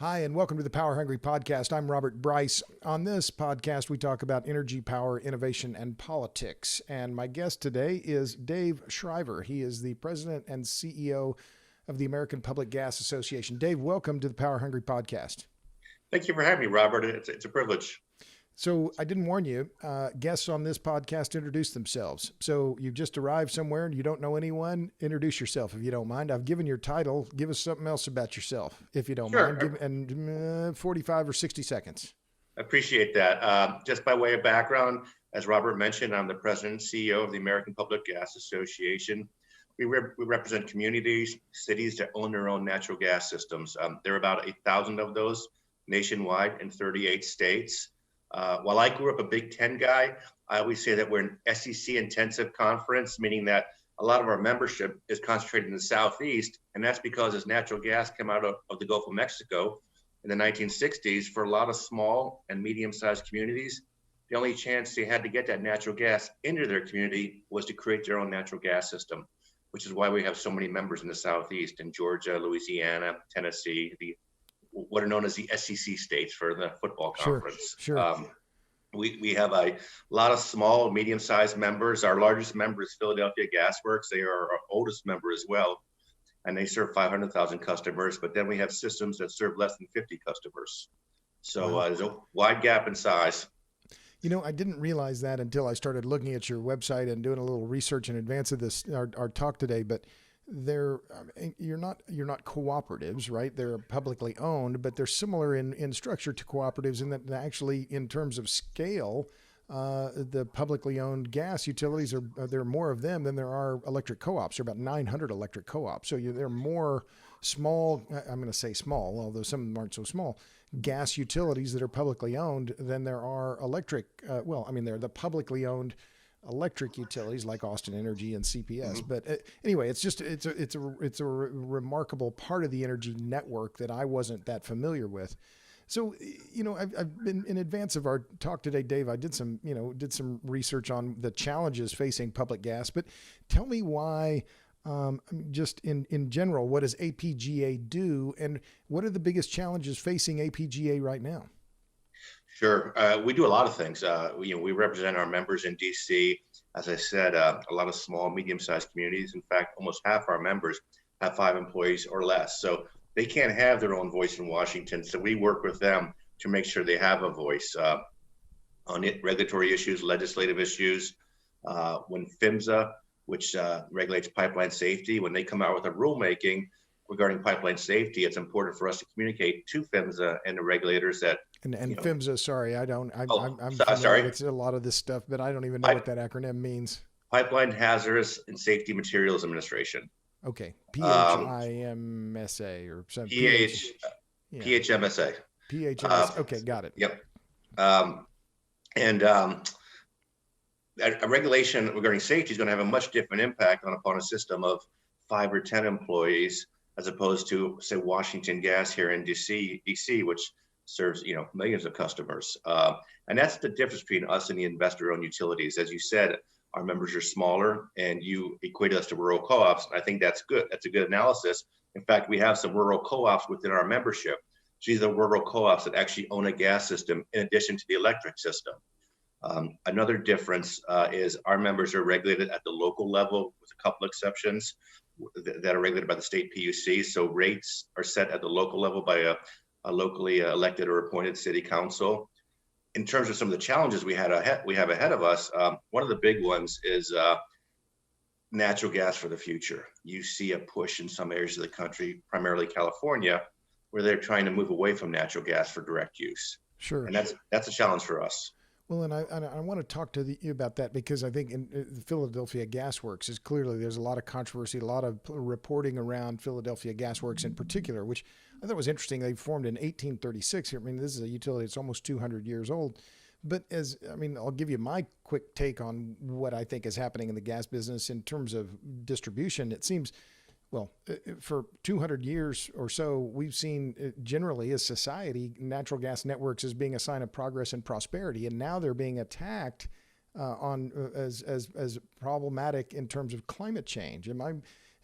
Hi, and welcome to the Power Hungry Podcast. I'm Robert Bryce. On this podcast, we talk about energy, power, innovation, and politics. And my guest today is Dave Schryver. He is the president and CEO of the American Public Gas Association. Dave, welcome to the Power Hungry Podcast. Thank you for having me, Robert. It's a privilege. So I didn't warn you, guests on this podcast introduce themselves. So you've just arrived somewhere and you don't know anyone, introduce yourself if you don't mind. I've given your title. Give us something else about yourself if you don't mind. And 45 or 60 seconds. I appreciate that. Just by way of background, as Robert mentioned, I'm the president and CEO of the American Public Gas Association. We represent communities, cities that own their own natural gas systems. There are about 8,000 of those nationwide in 38 states. While I grew up a Big Ten guy, I always say that we're an SEC intensive conference, meaning that a lot of our membership is concentrated in the Southeast. And that's because as natural gas came out of the Gulf of Mexico in the 1960s, for a lot of small and medium-sized communities, the only chance they had to get that natural gas into their community was to create their own natural gas system, which is why we have so many members in the Southeast, in Georgia, Louisiana, Tennessee, what are known as the SEC states for the football conference. Sure. We have a lot of small, medium-sized members. Our largest member is Philadelphia Gas Works. They are our oldest member as well, and they serve 500,000 customers. But then we have systems that serve less than 50 customers. So there's a wide gap in size. You know, I didn't realize that until I started looking at your website and doing a little research in advance of this our talk today. But you're not cooperatives, right? They're publicly owned, but they're similar in structure to cooperatives in that actually, in terms of scale, the publicly owned gas utilities there are more of them than there are electric co-ops. There are about 900 electric co-ops. So they're more small. I'm going to say small, although some of them aren't so small. Gas utilities that are publicly owned than there are electric. They're the publicly owned electric utilities like Austin Energy and CPS. Mm-hmm. But anyway, it's a remarkable part of the energy network that I wasn't that familiar with. So, I've been, in advance of our talk today, Dave, I did some research on the challenges facing public gas, but tell me why, just in general, what does APGA do and what are the biggest challenges facing APGA right now? Sure. We do a lot of things. We represent our members in DC. As I said, a lot of small, medium-sized communities. In fact, almost half our members have 5 employees or less. So they can't have their own voice in Washington. So we work with them to make sure they have a voice on regulatory issues, legislative issues. When PHMSA, which regulates pipeline safety, when they come out with a rulemaking regarding pipeline safety, it's important for us to communicate to PHMSA and the regulators that. And PHMSA, sorry, I'm sorry. It's a lot of this stuff, but I don't even know what that acronym means. Pipeline Hazardous and Safety Materials Administration. Okay, PHIMSA or something. PHMSA. PHMSA. Okay, got it. Yep. A regulation regarding safety is going to have a much different impact upon a system of 5 or 10 employees, as opposed to, say, Washington Gas here in DC, which serves millions of customers. And that's the difference between us and the investor-owned utilities. As you said, our members are smaller, and you equated us to rural co-ops. I think that's good. That's a good analysis. In fact, we have some rural co-ops within our membership. So these are rural co-ops that actually own a gas system in addition to the electric system. Another difference is our members are regulated at the local level, with a couple exceptions that are regulated by the state PUC. So rates are set at the local level by a locally elected or appointed city council. In terms of some of the challenges we have ahead of us, one of the big ones is natural gas for the future. You see a push in some areas of the country, primarily California, where they're trying to move away from natural gas for direct use. Sure. And that's a challenge for us. Well, and I want to talk to you about that, because I think in Philadelphia Gas Works is clearly, there's a lot of controversy, a lot of reporting around Philadelphia Gas Works in particular, which I thought was interesting. They formed in 1836. I mean, this is a utility that's almost 200 years old. But I'll give you my quick take on what I think is happening in the gas business in terms of distribution. It seems, well, for 200 years or so, we've seen generally as society, natural gas networks as being a sign of progress and prosperity. And now they're being attacked as problematic in terms of climate change.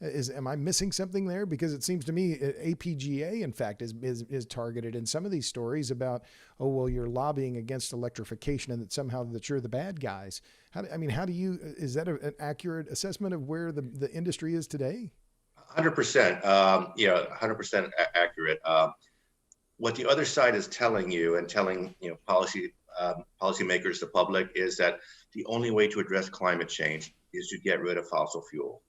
Am I missing something there? Because it seems to me APGA, in fact, is targeted in some of these stories about, oh, well, you're lobbying against electrification and that somehow that you're the bad guys. Is that an accurate assessment of where the industry is today? 100%, 100% accurate. What the other side is telling you and telling policymakers, the public, is that the only way to address climate change is to get rid of fossil fuel,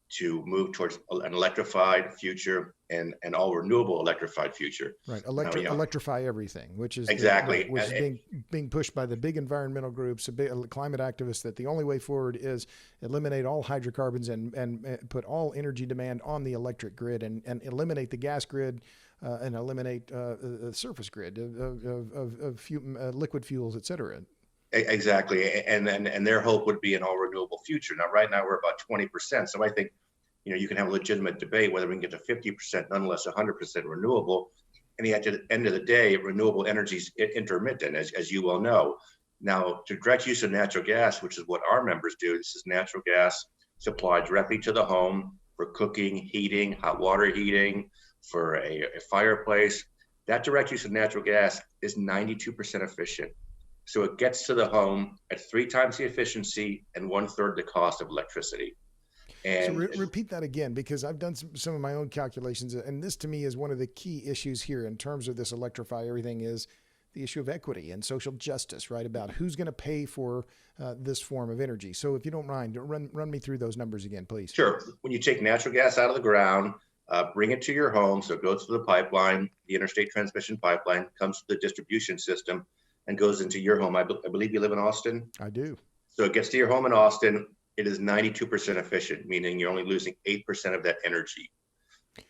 to move towards an electrified future and all renewable electrified future. Right, electrify everything, which is exactly which is being pushed by the big environmental groups, the big climate activists, that the only way forward is eliminate all hydrocarbons and put all energy demand on the electric grid and eliminate the gas grid. And eliminate the surface grid of liquid fuels, et cetera. Exactly, and their hope would be an all renewable future. Now, right now we're about 20%. So I think, you can have a legitimate debate whether we can get to 50%, nonetheless 100% renewable. And at the end of the day, renewable energy is intermittent, as you well know. Now, to direct use of natural gas, which is what our members do, this is natural gas supplied directly to the home for cooking, heating, hot water heating, for a fireplace. That direct use of natural gas is 92% efficient. So it gets to the home at 3 times the efficiency and 1/3 the cost of electricity. And so repeat that again, because I've done some of my own calculations, and this to me is one of the key issues here in terms of this electrify everything, is the issue of equity and social justice, right? About who's going to pay for this form of energy. So if you don't mind, run me through those numbers again, please. Sure. When you take natural gas out of the ground, bring it to your home, so it goes through the pipeline, the interstate transmission pipeline, comes to the distribution system, and goes into your home. I believe you live in Austin? I do. So it gets to your home in Austin. It is 92% efficient, meaning you're only losing 8% of that energy.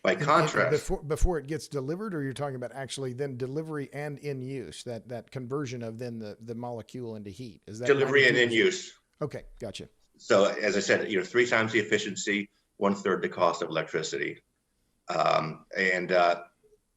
By contrast, before it gets delivered, or you're talking about actually then delivery and in use, that conversion of then the molecule into heat? Is that delivery and in use? Okay, gotcha. So as I said, 3 times the efficiency, 1/3 the cost of electricity.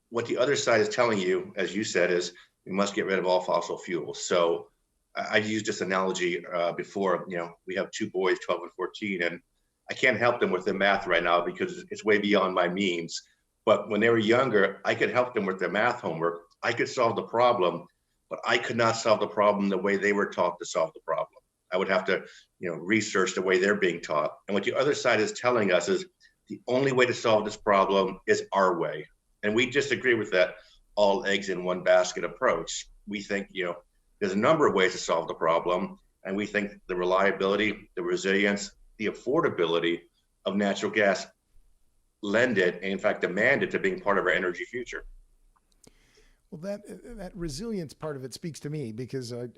What the other side is telling you, as you said, is we must get rid of all fossil fuels. So I used this analogy before. We have 2 boys, 12 and 14, and I can't help them with their math right now because it's way beyond my means. But when they were younger, I could help them with their math homework. I could solve the problem, but I could not solve the problem the way they were taught to solve the problem. I would have to, research the way they're being taught. And what the other side is telling us is the only way to solve this problem is our way. And we disagree with that all eggs in one basket approach. We think, there's a number of ways to solve the problem. And we think the reliability, the resilience, the affordability of natural gas lend it, and in fact, demand it to being part of our energy future. Well, that resilience part of it speaks to me because I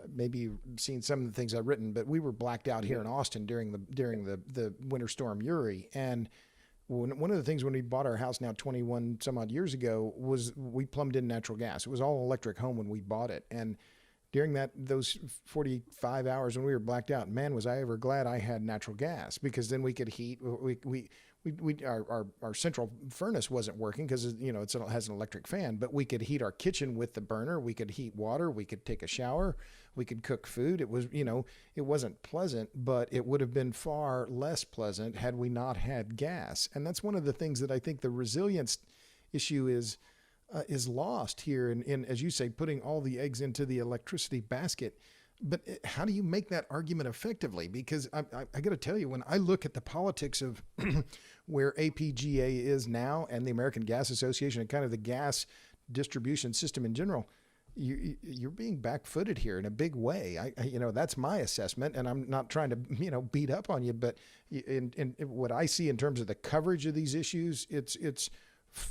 maybe you've seen some of the things I've written, but we were blacked out here in Austin during the winter storm Uri, and one of the things when we bought our house now 21 some odd years ago was we plumbed in natural gas. It was all electric home when we bought it, and during those 45 hours when we were blacked out, man, was I ever glad I had natural gas, because then we could heat. Our central furnace wasn't working because it has an electric fan, but we could heat our kitchen with the burner. We could heat water. We could take a shower. We could cook food. It was, it wasn't pleasant, but it would have been far less pleasant had we not had gas. And that's one of the things that I think the resilience issue is lost here in, as you say, putting all the eggs into the electricity basket. But how do you make that argument effectively? Because I got to tell you, when I look at the politics of where APGA is now and the American Gas Association and kind of the gas distribution system in general, you're being back-footed here in a big way. That's my assessment, and I'm not trying to beat up on you, but in what I see in terms of the coverage of these issues, it's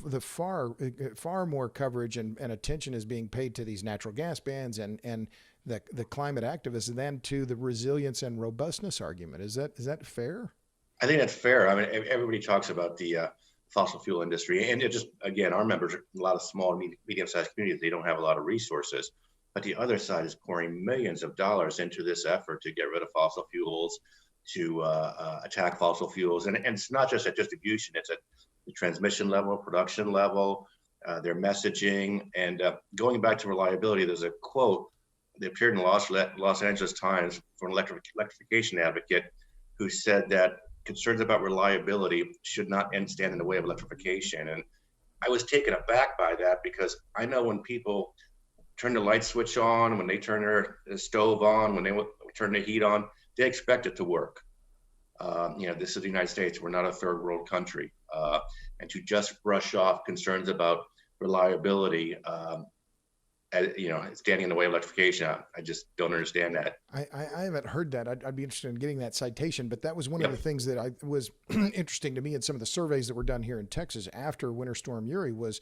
the far more coverage and attention is being paid to these natural gas bans and the climate activists than to the resilience and robustness argument. Is that fair? I think that's fair. I mean, everybody talks about the fossil fuel industry, and it just, again, our members are a lot of small and medium-sized communities. They don't have a lot of resources, but the other side is pouring millions of dollars into this effort to get rid of fossil fuels, to attack fossil fuels, and it's not just at distribution; it's at the transmission level, production level, their messaging, and going back to reliability. There's a quote that appeared in the Los Angeles Times from an electrification advocate who said that concerns about reliability should not stand in the way of electrification. And I was taken aback by that because I know when people turn the light switch on, when they turn their stove on, when they turn the heat on, they expect it to work. This is the United States. We're not a third world country. And to just brush off concerns about reliability, standing in the way of electrification, I just don't understand that. I haven't heard that. I'd be interested in getting that citation, but that was one of the things that was interesting to me in some of the surveys that were done here in Texas after Winter Storm Uri was,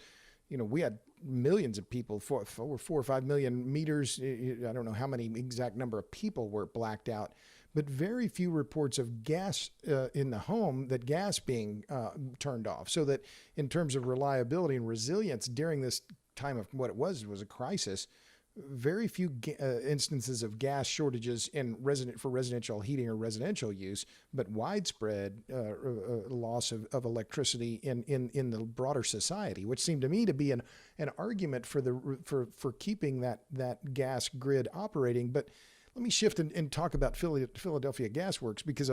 we had millions of people, over 4 or 5 million meters. I don't know how many exact number of people were blacked out, but very few reports of gas in the home, that gas being turned off. So that in terms of reliability and resilience during this time of what it was a crisis, very few instances of gas shortages for residential heating or residential use, but widespread loss of electricity in the broader society, which seemed to me to be an argument for keeping that gas grid operating. But let me shift and talk about Philadelphia Gas Works, because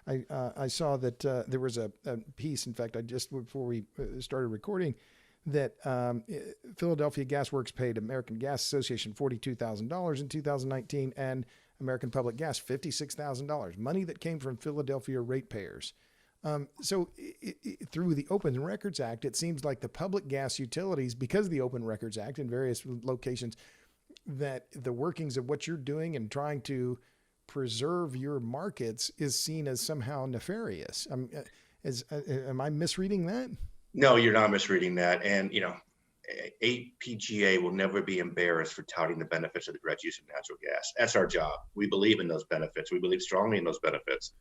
I saw that there was a piece. In fact, before we started recording, that Philadelphia Gas Works paid American Gas Association $42,000 in 2019 and American Public Gas $56,000, money that came from Philadelphia ratepayers. So through the Open Records Act, it seems like the public gas utilities, because of the Open Records Act in various locations, that the workings of what you're doing and trying to preserve your markets is seen as somehow nefarious. Am I misreading that? No, you're not misreading that. And, APGA will never be embarrassed for touting the benefits of the direct use of natural gas. That's our job. We believe in those benefits. We believe strongly in those benefits.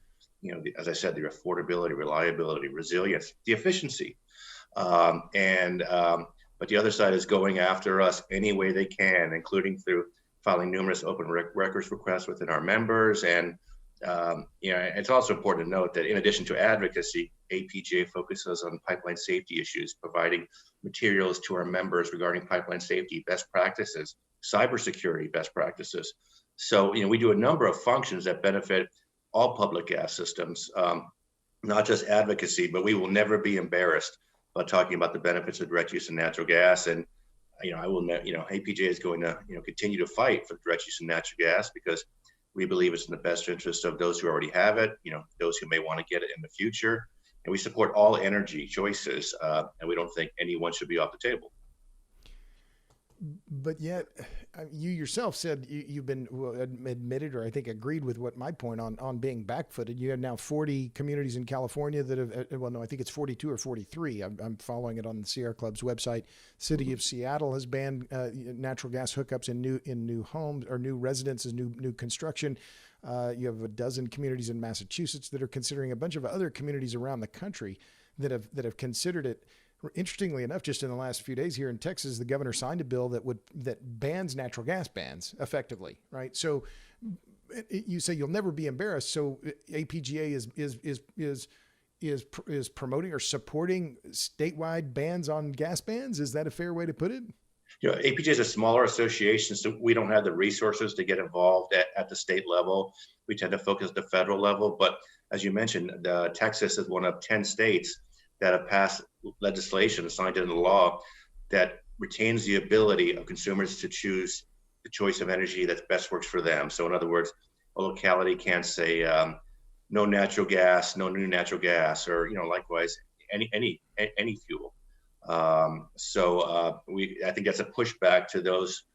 As I said, the affordability, reliability, resilience, the efficiency. But the other side is going after us any way they can, including through filing numerous open records requests within our members. And it's also important to note that in addition to advocacy, APGA focuses on pipeline safety issues, providing materials to our members regarding pipeline safety best practices, cybersecurity best practices. So, we do a number of functions that benefit all public gas systems, not just advocacy, but we will never be embarrassed about talking about the benefits of direct use of natural gas. And, APGA is going to, continue to fight for direct use of natural gas because we believe it's in the best interest of those who already have it, those who may want to get it in the future. And we support all energy choices, and we don't think anyone should be off the table. But yet, you yourself said you've been admitted, or I think agreed with what my point on being backfooted. You have now 40 communities in California that have, I think it's 42 or 43. I'm following it on the Sierra Club's website. City of Seattle has banned natural gas hookups in new homes or new residences, new construction. You have a dozen communities in Massachusetts that are considering, a bunch of other communities around the country that have considered it. Interestingly enough, just in the last few days here in Texas, the governor signed a bill that bans natural gas bans effectively, right? So you say you'll never be embarrassed. So APGA is promoting or supporting statewide bans on gas bans. Is that a fair way to put it? APGA is a smaller association, so we don't have the resources to get involved at the state level. We tend to focus at the federal level. But as you mentioned, Texas is one of 10 states that have passed legislation signed into law that retains the ability of consumers to choose the choice of energy that best works for them. So in other words, a locality can't say no natural gas, no new natural gas, or likewise any fuel. I think that's a pushback to those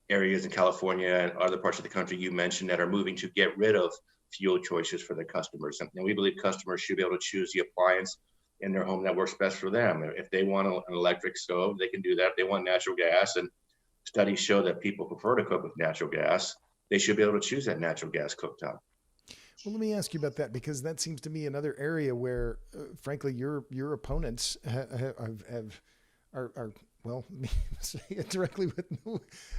areas in California and other parts of the country you mentioned that are moving to get rid of fuel choices for their customers. And we believe customers should be able to choose the appliance in their home that works best for them. If they want an electric stove, they can do that. If they want natural gas, and studies show that people prefer to cook with natural gas, they should be able to choose that natural gas cooktop. Well, let me ask you about that, because that seems to me another area where, frankly, your opponents are well, let me say it directly,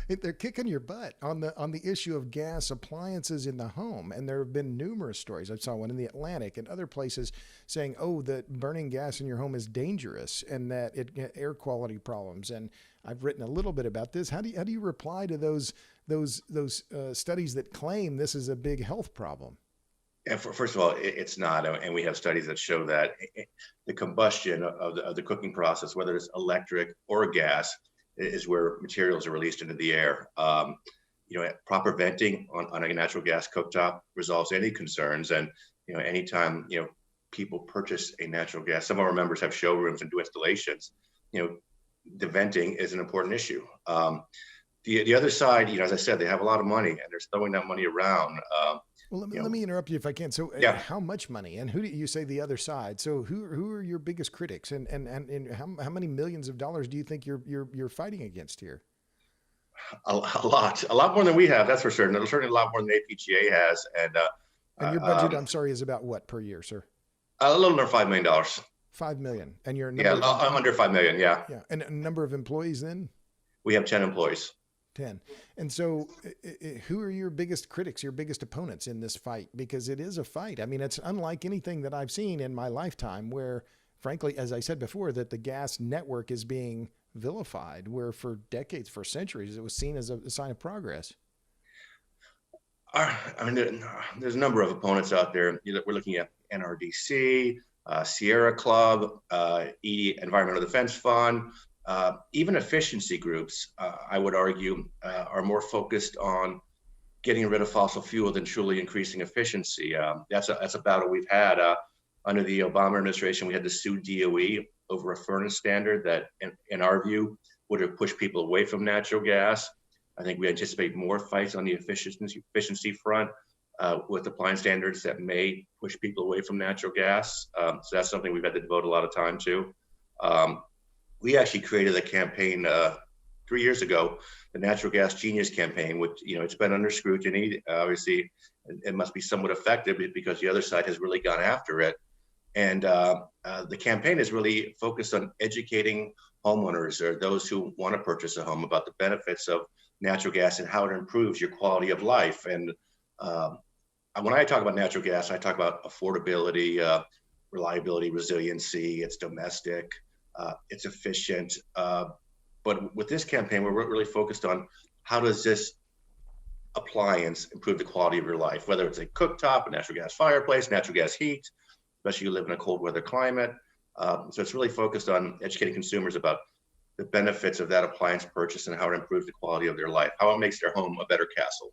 they're kicking your butt on the issue of gas appliances in the home. And there have been numerous stories. I saw one in the Atlantic and other places saying, that burning gas in your home is dangerous and that it air quality problems. And I've written a little bit about this. How do you reply to those studies that claim this is a big health problem? And first of all, it's not, and we have studies that show that the combustion of the cooking process, whether it's electric or gas, is where materials are released into the air. Proper venting on a natural gas cooktop resolves any concerns. And anytime people purchase a natural gas, some of our members have showrooms and do installations. The venting is an important issue. The other side, as I said, they have a lot of money and they're throwing that money around. Well, let me interrupt you if I can. So, Yeah. how much money, and who do you say the other side? So, who are your biggest critics, and how many millions of dollars do you think you're fighting against here? A lot more than we have. That's for certain. There's certainly a lot more than the APGA has. And your budget, I'm sorry, is about what per year, sir? A little under $5 million. $5 million, and your under 5 million. Yeah. Yeah, and a number of employees then. We have 10 employees. 10. And so who are your biggest critics, your biggest opponents in this fight? Because it is a fight. I mean, it's unlike anything that I've seen in my lifetime where, frankly, as I said before, that the gas network is being vilified, where for decades, for centuries, it was seen as a sign of progress. There's a number of opponents out there. We're looking at NRDC, Sierra Club, Environmental Defense Fund, even efficiency groups, I would argue, are more focused on getting rid of fossil fuel than truly increasing efficiency. That's a battle we've had. Under the Obama administration, we had to sue DOE over a furnace standard that, in our view, would have pushed people away from natural gas. I think we anticipate more fights on the efficiency front with appliance standards that may push people away from natural gas. So that's something we've had to devote a lot of time to. We actually created a campaign 3 years ago, the Natural Gas Genius campaign, which, it's been under scrutiny. Obviously, it must be somewhat effective because the other side has really gone after it. And the campaign is really focused on educating homeowners or those who want to purchase a home about the benefits of natural gas and how it improves your quality of life. And when I talk about natural gas, I talk about affordability, reliability, resiliency. It's domestic. It's efficient, but with this campaign, we're really focused on how does this appliance improve the quality of your life, whether it's a cooktop, a natural gas fireplace, natural gas heat, especially you live in a cold weather climate. So it's really focused on educating consumers about the benefits of that appliance purchase and how it improves the quality of their life, how it makes their home a better castle.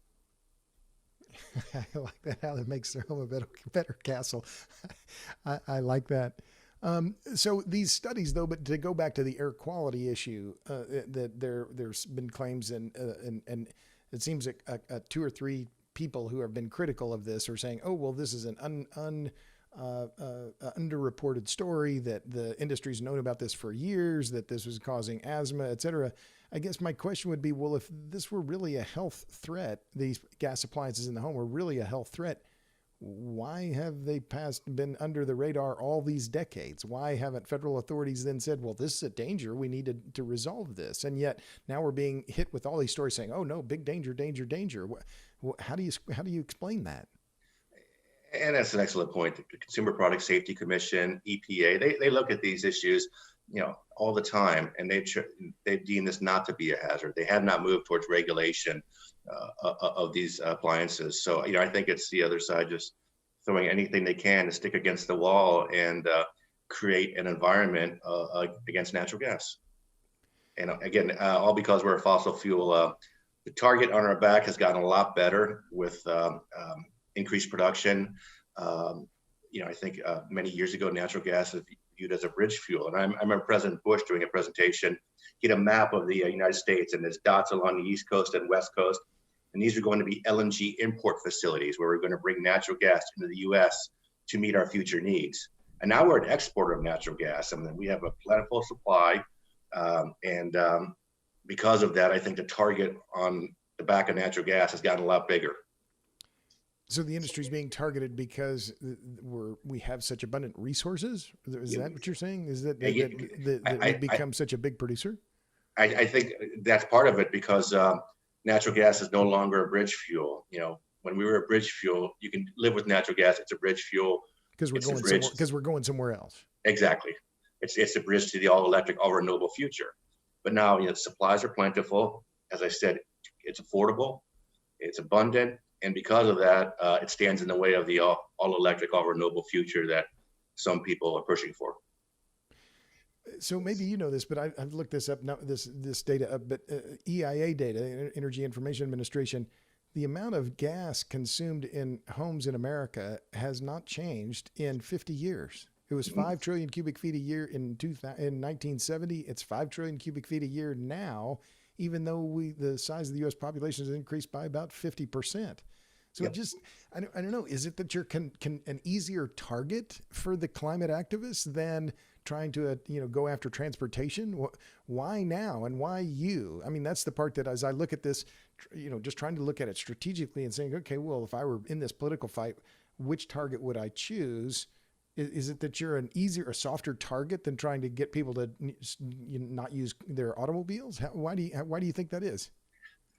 I like that, how it makes their home a better castle. I like that. So these studies, though, but to go back to the air quality issue, that there's been claims and it seems like two or three people who have been critical of this are saying, oh, well, this is an underreported story, that the industry's known about this for years, that this was causing asthma, et cetera. I guess my question would be, well, if this were really a health threat, these gas appliances in the home were really a health threat, why have they been under the radar all these decades? Why haven't federal authorities then said, well, this is a danger, we need to resolve this? And yet now we're being hit with all these stories saying, oh no, big danger, danger, danger. How do you explain that? And that's an excellent point. The Consumer Product Safety Commission, EPA, they look at these issues, all the time, and they deem this not to be a hazard. They have not moved towards regulation of these appliances. So, I think it's the other side just throwing anything they can to stick against the wall and create an environment against natural gas. And again, all because we're a fossil fuel. The target on our back has gotten a lot better with increased production. I think many years ago, natural gas is viewed as a bridge fuel. And I remember President Bush doing a presentation. He had a map of the United States, and there's dots along the East Coast and West Coast. And these are going to be LNG import facilities where we're going to bring natural gas into the U.S. to meet our future needs. And now we're an exporter of natural gas. I mean, we have a plentiful supply. And because of that, I think the target on the back of natural gas has gotten a lot bigger. So the industry is being targeted because we have such abundant resources? Is that what you're saying? Is that we become such a big producer? I think that's part of it, because natural gas is no longer a bridge fuel. When we were a bridge fuel, you can live with natural gas. It's a bridge fuel. Because we're going somewhere else. Exactly. It's a bridge to the all-electric, all-renewable future. But now, supplies are plentiful. As I said, it's affordable, it's abundant, And because of that, it stands in the way of the all electric, all renewable future that some people are pushing for. So maybe you know this, but I've looked this up, not this data up, but EIA data, Energy Information Administration, the amount of gas consumed in homes in America has not changed in 50 years. It was 5 trillion cubic feet a year in 1970. It's 5 trillion cubic feet a year now, even though the size of the U.S. population has increased by about 50%. So Yep. I don't know. Is it that you're an easier target for the climate activists than trying to go after transportation? Why now and why you? I mean, that's the part that as I look at this, just trying to look at it strategically and saying, okay, well, if I were in this political fight, which target would I choose? Is it that you're a softer target than trying to get people to not use their automobiles? Why do you think that is?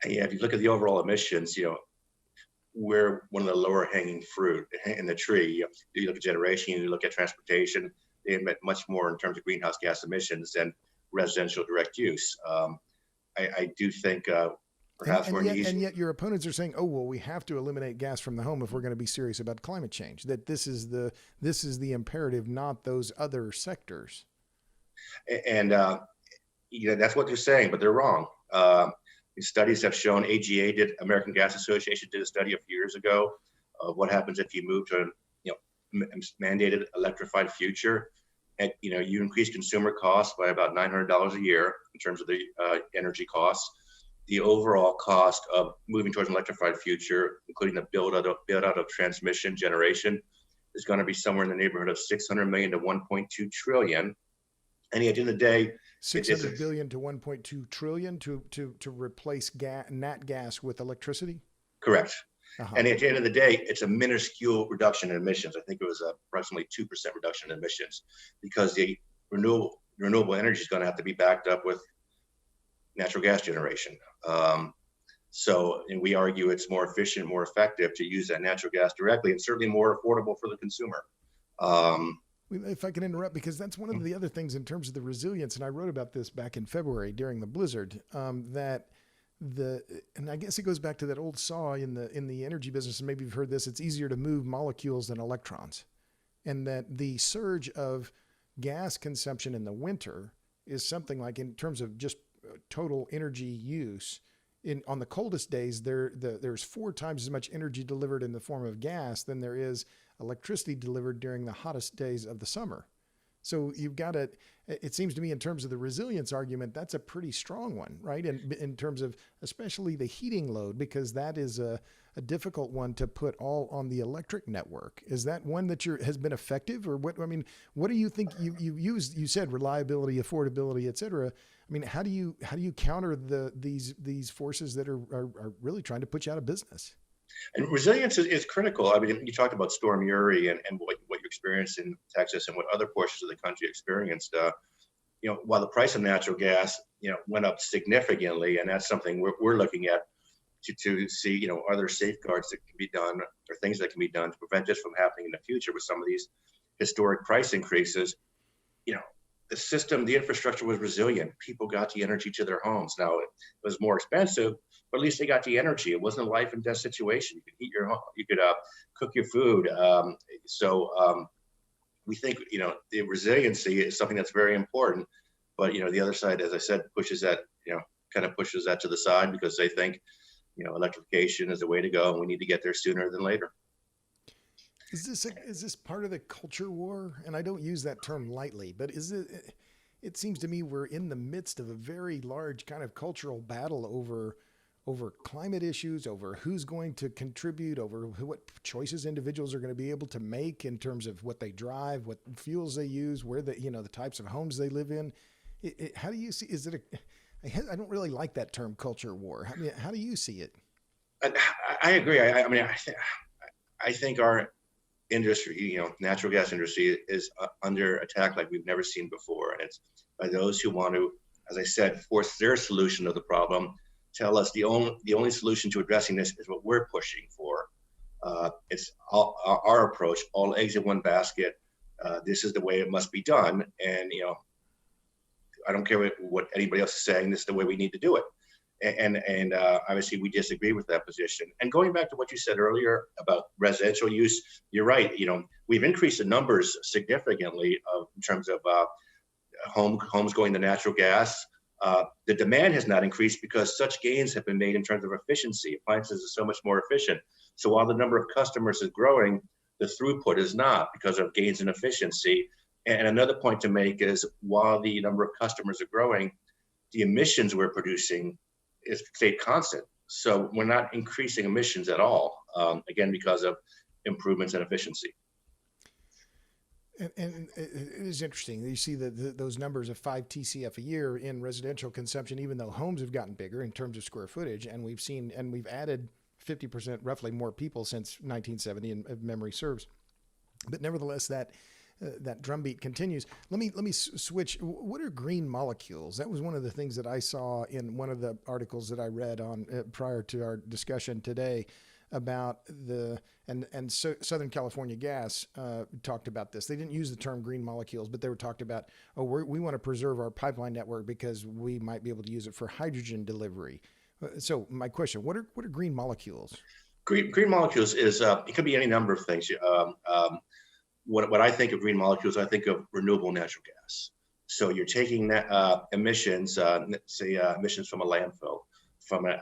Yeah, if you look at the overall emissions, we're one of the lower hanging fruit in the tree. You look at generation, you look at transportation, they emit much more in terms of greenhouse gas emissions than residential direct use. I do think perhaps and yet your opponents are saying, oh, well, we have to eliminate gas from the home if we're going to be serious about climate change, that this is the imperative, not those other sectors. And that's what they're saying, but they're wrong. Studies have shown, American Gas Association did a study a few years ago of what happens if you move to mandated electrified future, and you increase consumer costs by about $900 a year in terms of the energy costs. The overall cost of moving towards an electrified future, including the build out of transmission generation, is going to be somewhere in the neighborhood of 600 million to 1.2 trillion. And at the end of the day, 600 billion to 1.2 trillion to replace nat gas with electricity. Correct. Uh-huh. And at the end of the day, it's a minuscule reduction in emissions. I think it was approximately 2% reduction in emissions, because the renewable energy is going to have to be backed up with natural gas generation. And we argue it's more efficient, more effective to use that natural gas directly, and certainly more affordable for the consumer. If I can interrupt, because that's one of the other things in terms of the resilience, and I wrote about this back in February during the blizzard, and I guess it goes back to that old saw in the energy business, and maybe you've heard this, it's easier to move molecules than electrons. And that the surge of gas consumption in the winter is something like, in terms of just total energy use, on the coldest days, there's 4 times as much energy delivered in the form of gas than there is electricity delivered during the hottest days of the summer. So you've got it seems to me, in terms of the resilience argument, that's a pretty strong one, right? And in terms of especially the heating load, because that is a difficult one to put all on the electric network. Is that one that has been effective, or what? I mean, what do you think you used? You said reliability, affordability, et cetera. I mean, how do you counter these forces that are really trying to put you out of business? And resilience is critical. I mean, you talked about Storm Uri and what you experienced in Texas and what other portions of the country experienced. While the price of natural gas, went up significantly, and that's something we're looking at to see, are there safeguards that can be done, or things that can be done to prevent this from happening in the future with some of these historic price increases. The system, the infrastructure was resilient. People got the energy to their homes. Now, it was more expensive, but at least they got the energy. It wasn't a life and death situation. You could heat your home, you could cook your food. We think, the resiliency is something that's very important, but, the other side, as I said, pushes that to the side, because they think, electrification is the way to go, and we need to get there sooner than later. Is this part of the culture war? And I don't use that term lightly, but it seems to me we're in the midst of a very large kind of cultural battle over climate issues, over who's going to contribute, over what choices individuals are going to be able to make in terms of what they drive, what fuels they use, where the types of homes they live in. How do you see? I don't really like that term, culture war. How do you see it? I agree. I think our industry, natural gas industry, is under attack like we've never seen before. And it's by those who want to, as I said, force their solution of the problem, tell us the only solution to addressing this is what we're pushing for. It's our approach, all eggs in one basket. This is the way it must be done. And, I don't care what anybody else is saying, this is the way we need to do it. And obviously we disagree with that position. And going back to what you said earlier about residential use, you're right. We've increased the numbers significantly in terms of homes going to natural gas. The demand has not increased because such gains have been made in terms of efficiency. Appliances are so much more efficient. So while the number of customers is growing, the throughput is not because of gains in efficiency. And another point to make is while the number of customers are growing, the emissions we're producing is stayed constant. So we're not increasing emissions at all, again, because of improvements in efficiency. And it is interesting. You see those numbers of 5 TCF a year in residential consumption, even though homes have gotten bigger in terms of square footage, and we've added 50% roughly more people since 1970, if memory serves. But nevertheless, that drumbeat continues. Let me switch. What are green molecules? That was one of the things that I saw in one of the articles that I read on prior to our discussion today about Southern California Gas talked about this. They didn't use the term green molecules, but they were talked about, we want to preserve our pipeline network because we might be able to use it for hydrogen delivery. So my question, what are green molecules? Green molecules is, it could be any number of things. What I think of green molecules, I think of renewable natural gas. So you're taking that emissions, say emissions from a landfill, from an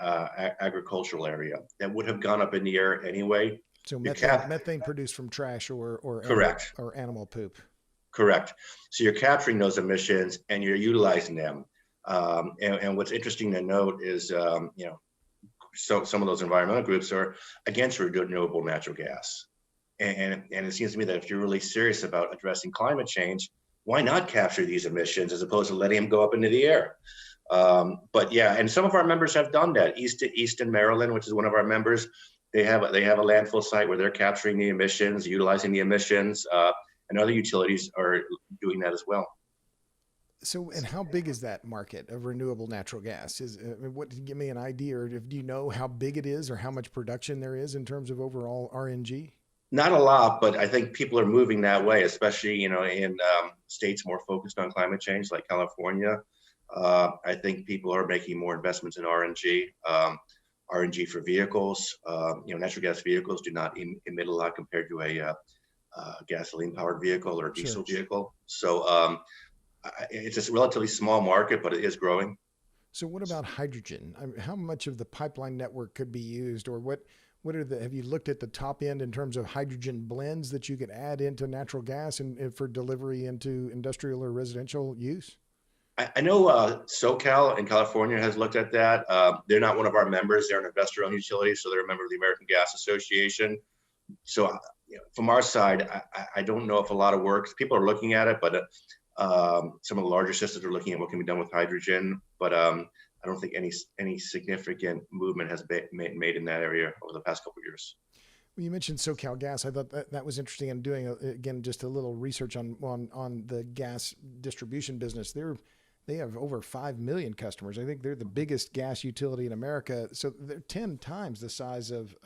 agricultural area that would have gone up in the air anyway. So methane produced from trash or correct, or animal poop. Correct. So you're capturing those emissions and you're utilizing them. And what's interesting to note is, so some of those environmental groups are against renewable natural gas. And it seems to me that if you're really serious about addressing climate change, why not capture these emissions as opposed to letting them go up into the air? But yeah, and some of our members have done that. Easton, Maryland, which is one of our members, they have a landfill site where they're capturing the emissions, utilizing the emissions, and other utilities are doing that as well. So, and how big is that market of renewable natural gas? Give me an idea, or do you know how big it is or how much production there is in terms of overall RNG? Not a lot, but I think people are moving that way, especially, in states more focused on climate change like California. I think people are making more investments in RNG. RNG for vehicles, natural gas vehicles do not emit a lot compared to a gasoline-powered vehicle or a diesel vehicle. So it's a relatively small market, but it is growing. So what about hydrogen? How much of the pipeline network could be used, or have you looked at the top end in terms of hydrogen blends that you could add into natural gas and for delivery into industrial or residential use? I know SoCal in California has looked at that. They're not one of our members. They're an investor-owned utility, so they're a member of the American Gas Association. So from our side, I don't know if a lot of work, people are looking at it, but some of the larger systems are looking at what can be done with hydrogen. But I don't think any significant movement has been made in that area over the past couple of years. Well, you mentioned SoCal Gas. I thought that was interesting. And doing again just a little research on the gas distribution business. They have over 5 million customers. I think they're the biggest gas utility in America. So they're 10 times the size of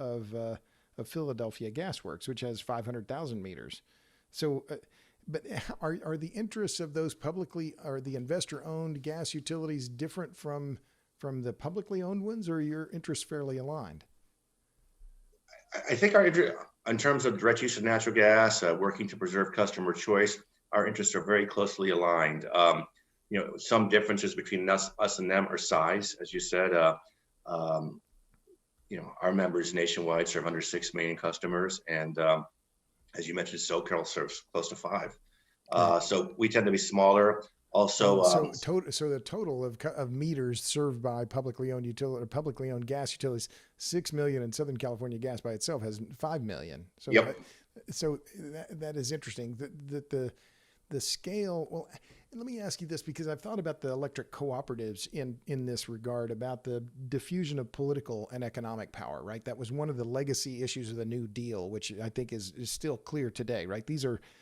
Philadelphia Gas Works, which has 500,000 meters. So, but are the interests of those the investor-owned gas utilities different from the publicly owned ones, or are your interests fairly aligned? I think in terms of direct use of natural gas, working to preserve customer choice, our interests are very closely aligned. Some differences between us and them are size, as you said. Our members nationwide serve under 6 million customers, and as you mentioned, SoCal serves close to 5. So we tend to be smaller. Also, so the total of meters served by publicly owned gas utilities, 6 million, and Southern California Gas by itself has 5 million. So, yep. So that is interesting. That the scale. Well, let me ask you this, because I've thought about the electric cooperatives in this regard, about the diffusion of political and economic power, right? That was one of the legacy issues of the New Deal, which I think is still clear today, right?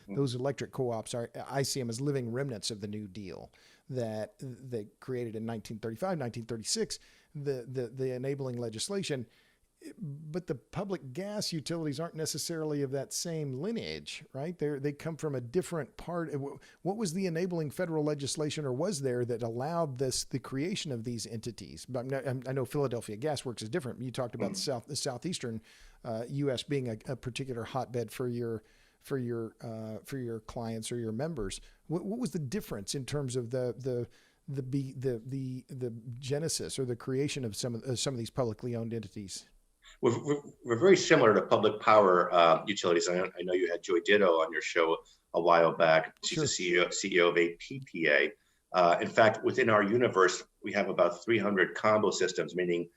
Those electric co-ops I see them as living remnants of the New Deal that they created in 1935, 1936, the enabling legislation. but the public gas utilities aren't necessarily of that same lineage, right? They come from a different part. What was the enabling federal legislation, or was there, that allowed the creation of these entities? But I know Philadelphia Gas Works is different. You talked about the southeastern U.S. being a particular hotbed for your clients or your members. What was the difference in terms of the genesis or the creation of some of these publicly owned entities? We're very similar to public power utilities. I know you had Joy Ditto on your show a while back. She's Sure. the CEO of a PPA. In fact, within our universe, we have about 300 combo systems, meaning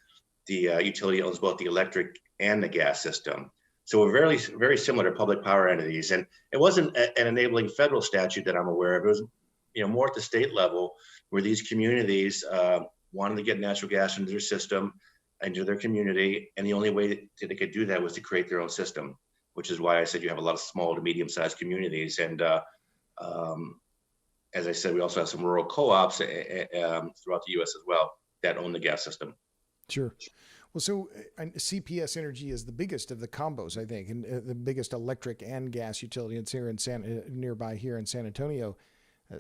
the utility owns both the electric and the gas system. So we're very, very similar to public power entities. And it wasn't an enabling federal statute that I'm aware of. It was, more at the state level, where these communities wanted to get natural gas into their system, into their community, and the only way that they could do that was to create their own system, which is why I said you have a lot of small to medium-sized communities. And as I said, we also have some rural co-ops throughout the U.S. as well that own the gas system. Sure. Well, so CPS Energy is the biggest of the combos, I think, and the biggest electric and gas utility. It's here nearby here in San Antonio.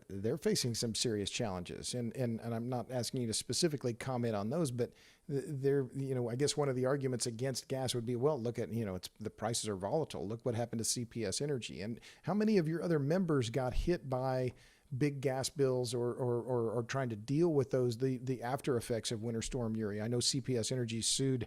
They're facing some serious challenges, and I'm not asking you to specifically comment on those, but they're, I guess one of the arguments against gas would be, well, look at, the prices are volatile. Look what happened to CPS Energy. And how many of your other members got hit by big gas bills or trying to deal with those, the after effects of Winter Storm Uri? I know CPS Energy sued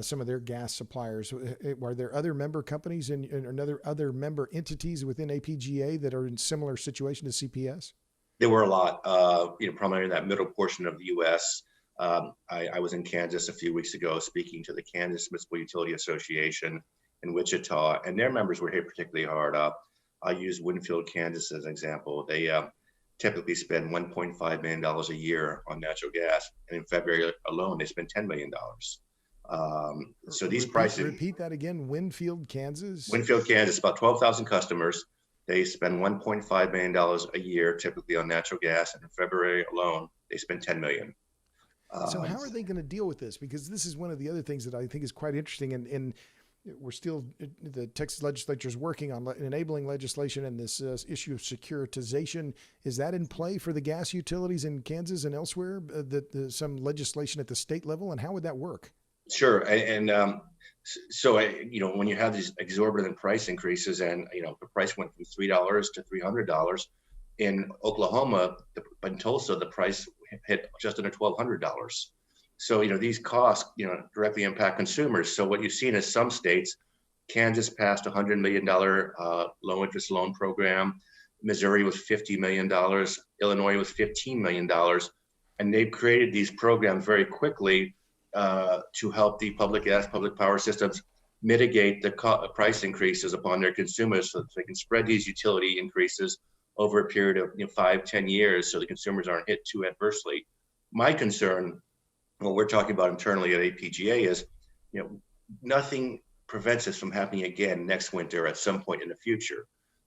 some of their gas suppliers. Are there other member companies and other member entities within APGA that are in similar situation to CPS? There were a lot, primarily in that middle portion of the U.S. I was in Kansas a few weeks ago speaking to the Kansas Municipal Utility Association in Wichita, and their members were hit particularly hard. I use Winfield, Kansas as an example. They typically spend $1.5 million a year on natural gas, and in February alone, they spent $10 million. So these prices. Repeat that again. Winfield, Kansas. Winfield, Kansas, about 12,000 customers. They spend $1.5 million a year, typically on natural gas, and in February alone, they spent $10 million. So how are they going to deal with this? Because this is one of the other things that I think is quite interesting, and we're still, the Texas legislature is working on enabling legislation, and this issue of securitization. Is that in play for the gas utilities in Kansas and elsewhere? Some legislation at the state level, and how would that work? Sure, and so when you have these exorbitant price increases, and the price went from $3 to $300 in Oklahoma, in Tulsa, the price hit just under $1,200. So these costs directly impact consumers. So what you've seen is some states, Kansas passed a $100 million low interest loan program. Missouri was $50 million. Illinois was $15 million, and they've created these programs very quickly to help the public gas, public power systems mitigate the price increases upon their consumers, so that they can spread these utility increases over a period of 5-10 years, so the consumers aren't hit too adversely. My concern, what we're talking about internally at APGA, is nothing prevents this from happening again next winter at some point in the future.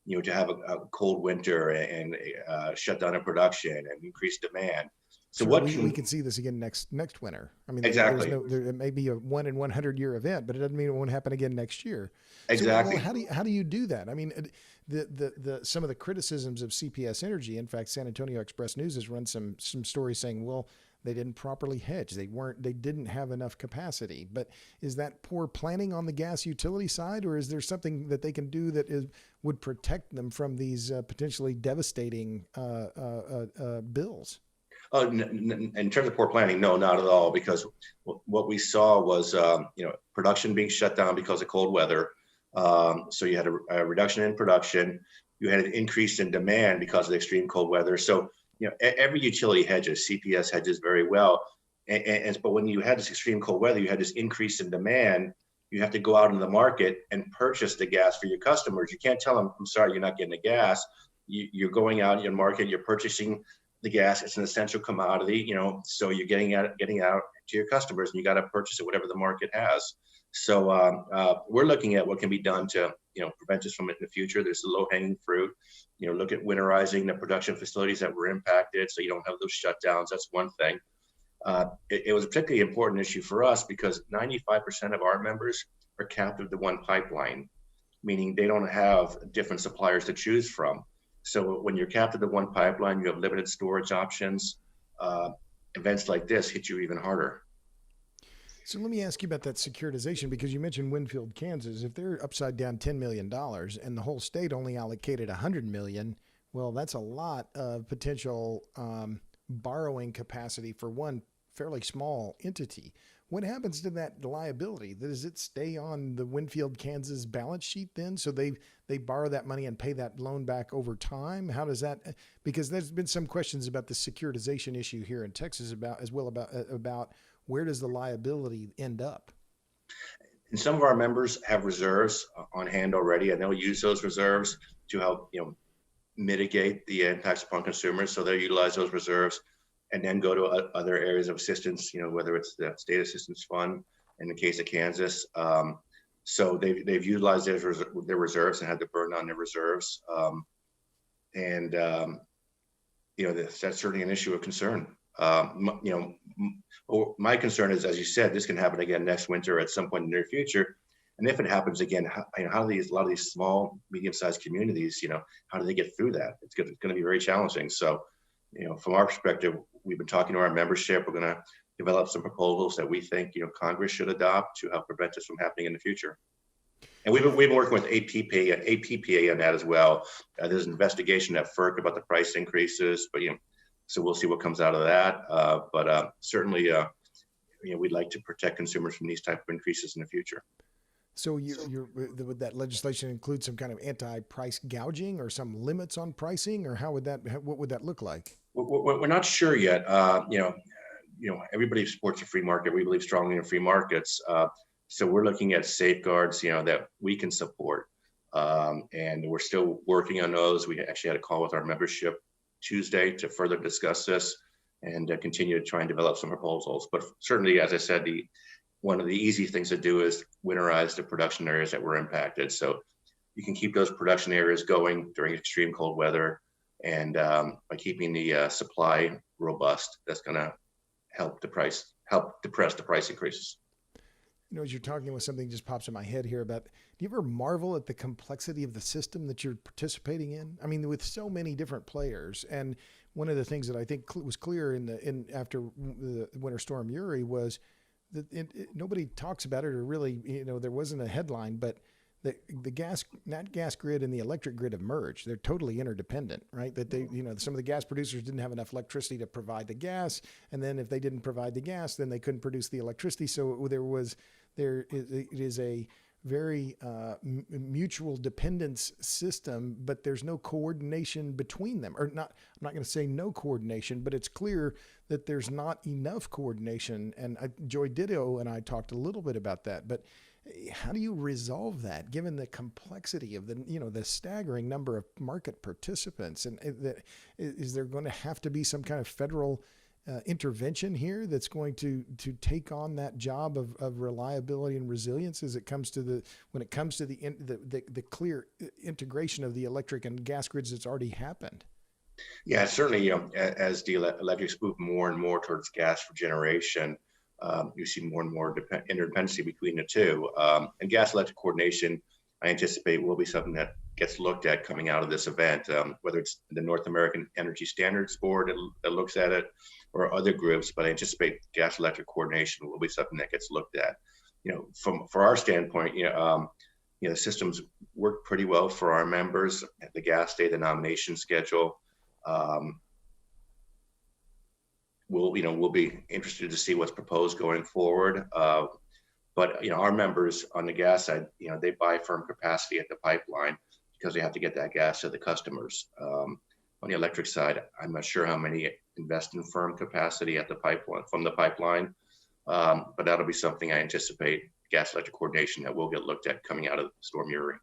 To have a cold winter and shutdown of production and increased demand. So what we can see this again next winter. I mean, exactly. It may be a 1 in 100 year event, but it doesn't mean it won't happen again next year. Exactly. So, how do you do that? I mean, the some of the criticisms of CPS Energy. In fact, San Antonio Express News has run some stories saying, well, they didn't properly hedge. They didn't have enough capacity. But is that poor planning on the gas utility side, or is there something that they can do that would protect them from these potentially devastating bills? In terms of poor planning, no, not at all. Because what we saw was, production being shut down because of cold weather. So you had a reduction in production. You had an increase in demand because of the extreme cold weather. So every utility hedges. CPS hedges very well. But when you had this extreme cold weather, you had this increase in demand. You have to go out into the market and purchase the gas for your customers. You can't tell them, I'm sorry, you're not getting the gas. You're going out in your market, you're purchasing the gas. It's an essential commodity, so you're getting out to your customers, and you got to purchase it whatever the market has. So we're looking at what can be done to prevent this from it in the future. There's the low-hanging fruit. Look at winterizing the production facilities that were impacted, so you don't have those shutdowns. That's one thing. It was a particularly important issue for us because 95% of our members are captive to one pipeline, meaning they don't have different suppliers to choose from. So when you're captive to one pipeline, you have limited storage options. Events like this hit you even harder. So let me ask you about that securitization, because you mentioned Winfield, Kansas. If they're upside down $10 million and the whole state only allocated $100 million, well, that's a lot of potential borrowing capacity for one fairly small entity. What happens to that liability? Does it stay on the Winfield, Kansas balance sheet then? So they borrow that money and pay that loan back over time? How does that? Because there's been some questions about the securitization issue here in Texas about where does the liability end up? And some of our members have reserves on hand already, and they'll use those reserves to help, mitigate the impacts upon consumers. So they'll utilize those reserves and then go to other areas of assistance, whether it's the state assistance fund in the case of Kansas. So they've utilized their reserves and had to burn on their reserves. That's certainly an issue of concern. My concern is, as you said, this can happen again next winter at some point in the near future. And if it happens again, how do a lot of these small, medium-sized communities, how do they get through that? It's going to be very challenging. So, from our perspective, we've been talking to our membership. We're going to develop some proposals that we think, Congress should adopt to help prevent this from happening in the future. And we've been working with APPA on that as well. There's an investigation at FERC about the price increases, but so we'll see what comes out of that. But certainly, we'd like to protect consumers from these type of increases in the future. So would that legislation include some kind of anti-price gouging or some limits on pricing, or what would that look like? We're not sure yet. Everybody supports a free market. We believe strongly in free markets. So we're looking at safeguards, that we can support. And we're still working on those. We actually had a call with our membership Tuesday to further discuss this and continue to try and develop some proposals. But certainly, as I said, one of the easy things to do is winterize the production areas that were impacted. So you can keep those production areas going during extreme cold weather. And by keeping the supply robust, that's going to help depress the price increases. As you're talking with something just pops in my head here about, do you ever marvel at the complexity of the system that you're participating in? I mean, with so many different players. And one of the things that I think was clear after the Winter Storm Uri was that nobody talks about it, or really, there wasn't a headline, but the nat gas grid and the electric grid have merged. They're totally interdependent, right? That some of the gas producers didn't have enough electricity to provide the gas, and then if they didn't provide the gas, then they couldn't produce the electricity. So it is a very mutual dependence system, but there's no coordination between them. Or not, I'm not going to say no coordination, but it's clear that there's not enough coordination. And Joy Ditto and I talked a little bit about that, but how do you resolve that given the complexity of the staggering number of market participants? And is there going to have to be some kind of federal intervention here that's going to take on that job of reliability and resilience when it comes to the clear integration of the electric and gas grids that's already happened? Yeah, certainly, as the electrics move more and more towards gas for generation, you see more and more interdependency between the two. And gas electric coordination, I anticipate, will be something that gets looked at coming out of this event, whether it's the North American Energy Standards Board that looks at it, or other groups. But I anticipate gas electric coordination will be something that gets looked at. For our standpoint, the systems work pretty well for our members. The gas day, the nomination schedule. We'll be interested to see what's proposed going forward. But our members on the gas side, they buy firm capacity at the pipeline because they have to get that gas to the customers. On the electric side, I'm not sure how many invest in firm capacity at the pipeline from the pipeline, but that'll be something I anticipate gas electric coordination that will get looked at coming out of Storm Uri.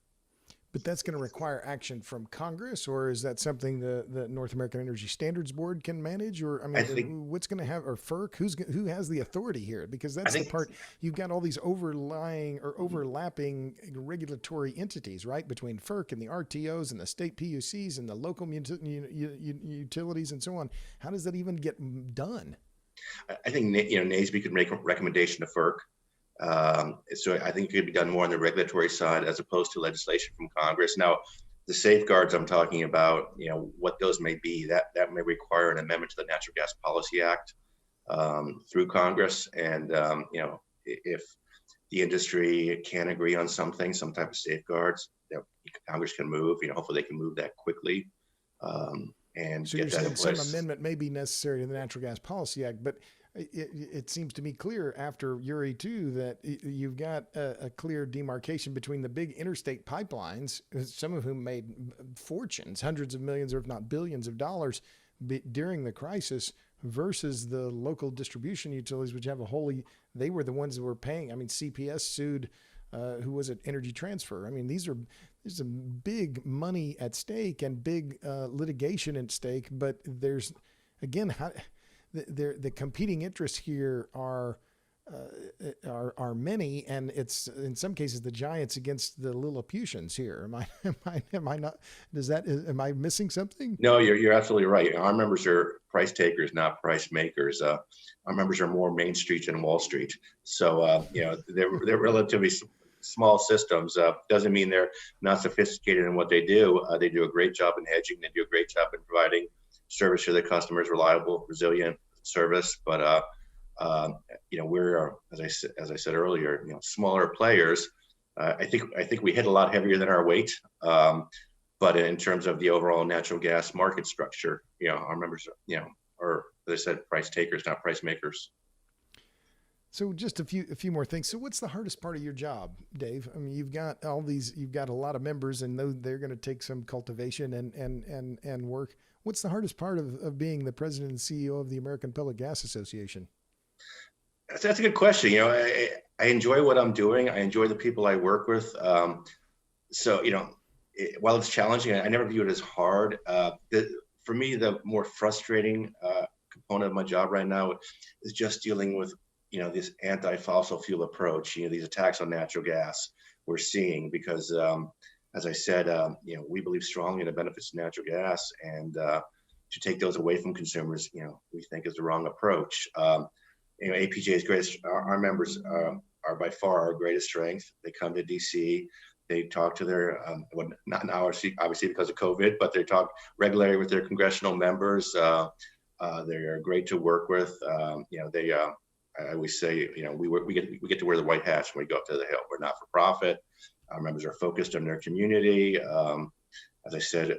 But that's going to require action from Congress, or is that something the North American Energy Standards Board can manage? Or I think what's going to have, or FERC, who has the authority here? Because that's the part, you've got all these overlapping regulatory entities, right, between FERC and the RTOs and the state PUCs and the local utilities and so on. How does that even get done? I think NASB could make a recommendation to FERC. So I think it could be done more on the regulatory side as opposed to legislation from Congress. Now, the safeguards I'm talking about, what those may be, that may require an amendment to the Natural Gas Policy Act through Congress. And, if the industry can agree on something, some type of safeguards that Congress can move, hopefully they can move that quickly. And so get you're that in saying place. some amendment may be necessary to the Natural Gas Policy Act, but it seems to me clear after Uri too that you've got a clear demarcation between the big interstate pipelines, some of whom made fortunes, hundreds of millions or if not billions of dollars during the crisis, versus the local distribution utilities, which have they were the ones that were paying. I mean, CPS sued, who was it? Energy Transfer. I mean, there's some big money at stake and big litigation at stake, but there's, again, the competing interests here are many, and it's in some cases the giants against the Lilliputians here. Am I not? Am I missing something? No, you're absolutely right. Our members are price takers, not price makers. Our members are more Main Street than Wall Street. So they're relatively small systems. Doesn't mean they're not sophisticated in what they do. They do a great job in hedging. They do a great job in providing service to their customers, reliable, resilient service. But we're, as I said earlier, smaller players. I think we hit a lot heavier than our weight. But in terms of the overall natural gas market structure, our members, are, as I said, price takers, not price makers. So just a few more things. So what's the hardest part of your job, Dave? I mean, you've got a lot of members, and they're going to take some cultivation and work. What's the hardest part of being the president and CEO of the American Public Gas Association? That's a good question. I enjoy what I'm doing. I enjoy the people I work with. While it's challenging, I never view it as hard. For me, the more frustrating component of my job right now is just dealing with, this anti-fossil fuel approach, these attacks on natural gas we're seeing, because as I said, we believe strongly in the benefits of natural gas, and to take those away from consumers, we think is the wrong approach. APJ's greatest, our members are by far our greatest strength. They come to DC, they talk to their, not now obviously because of COVID, but they talk regularly with their congressional members. They are great to work with. I always say, we get to wear the white hats when we go up to the Hill. We're not for profit. Our members are focused on their community. As I said,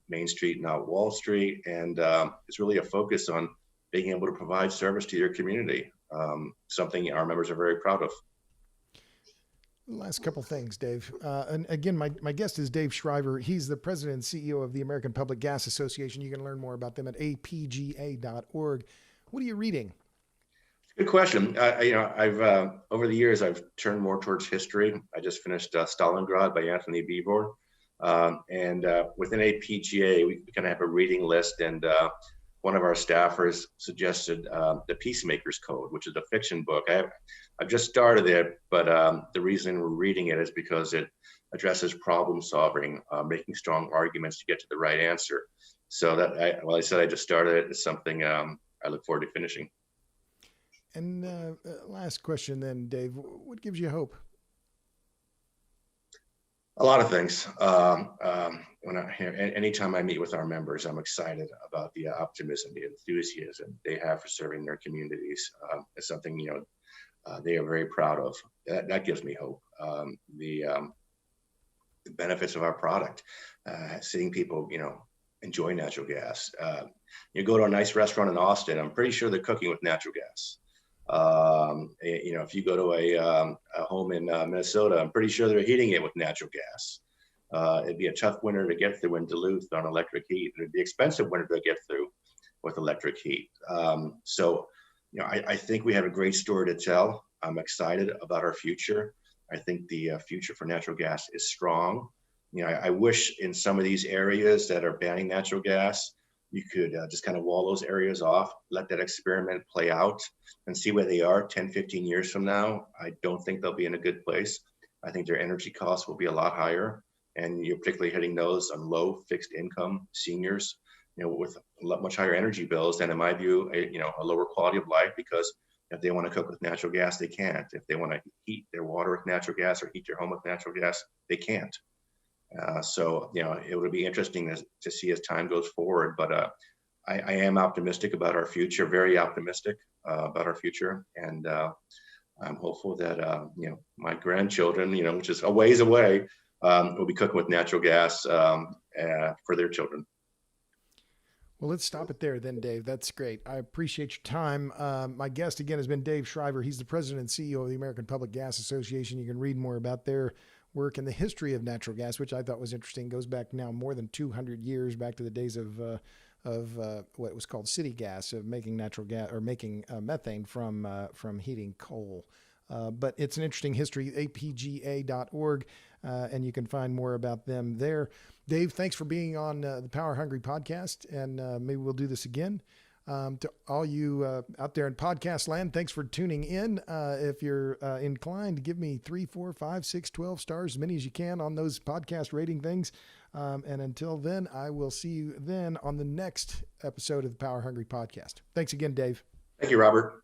Main Street, not Wall Street. And it's really a focus on being able to provide service to your community, something our members are very proud of. Last couple things, Dave. And again, my guest is Dave Schryver. He's the president and CEO of the American Public Gas Association. You can learn more about them at apga.org. What are you reading? Good question. I've over the years, I've turned more towards history. I just finished Stalingrad by Anthony Beevor. And within APGA, we kind of have a reading list, and one of our staffers suggested The Peacemaker's Code, which is a fiction book. I've just started it, but the reason we're reading it is because it addresses problem solving, making strong arguments to get to the right answer. So I said I just started it. It's something I look forward to finishing. And last question then, Dave, what gives you hope? A lot of things. Anytime I meet with our members, I'm excited about the optimism, the enthusiasm they have for serving their communities. It's something, they are very proud of. That gives me hope. The benefits of our product, seeing people, enjoy natural gas. You go to a nice restaurant in Austin, I'm pretty sure they're cooking with natural gas. If you go to a home in Minnesota, I'm pretty sure they're heating it with natural gas. It'd be a tough winter to get through in Duluth on electric heat. It'd be expensive winter to get through with electric heat. I think we have a great story to tell. I'm excited about our future. I think the future for natural gas is strong. I wish in some of these areas that are banning natural gas, you could just kind of wall those areas off, let that experiment play out and see where they are 10, 15 years from now. I don't think they'll be in a good place. I think their energy costs will be a lot higher. And you're particularly hitting those on low fixed income seniors. with much higher energy bills, and in my view, a lower quality of life, because if they want to cook with natural gas, they can't. If they want to heat their water with natural gas or heat their home with natural gas, they can't. So it would be interesting to see as time goes forward. But I am optimistic about our future, very optimistic about our future, and I'm hopeful that my grandchildren, which is a ways away, will be cooking with natural gas for their children. Well, let's stop it there then, Dave. That's great. I appreciate your time. My guest again has been Dave Schryver. He's the president and CEO of the American Public Gas Association. You can read more about their work and the history of natural gas, which I thought was interesting. Goes back now more than 200 years, back to the days of what was called city gas, of making natural gas or making methane from heating coal. But it's an interesting history, apga.org, and you can find more about them there. Dave, thanks for being on the Power Hungry podcast, and maybe we'll do this again. To all you out there in podcast land, thanks for tuning in. If you're inclined, give me 3, 4, 5, 6, 12 stars, as many as you can on those podcast rating things. And until then, I will see you then on the next episode of the Power Hungry podcast. Thanks again, Dave. Thank you, Robert.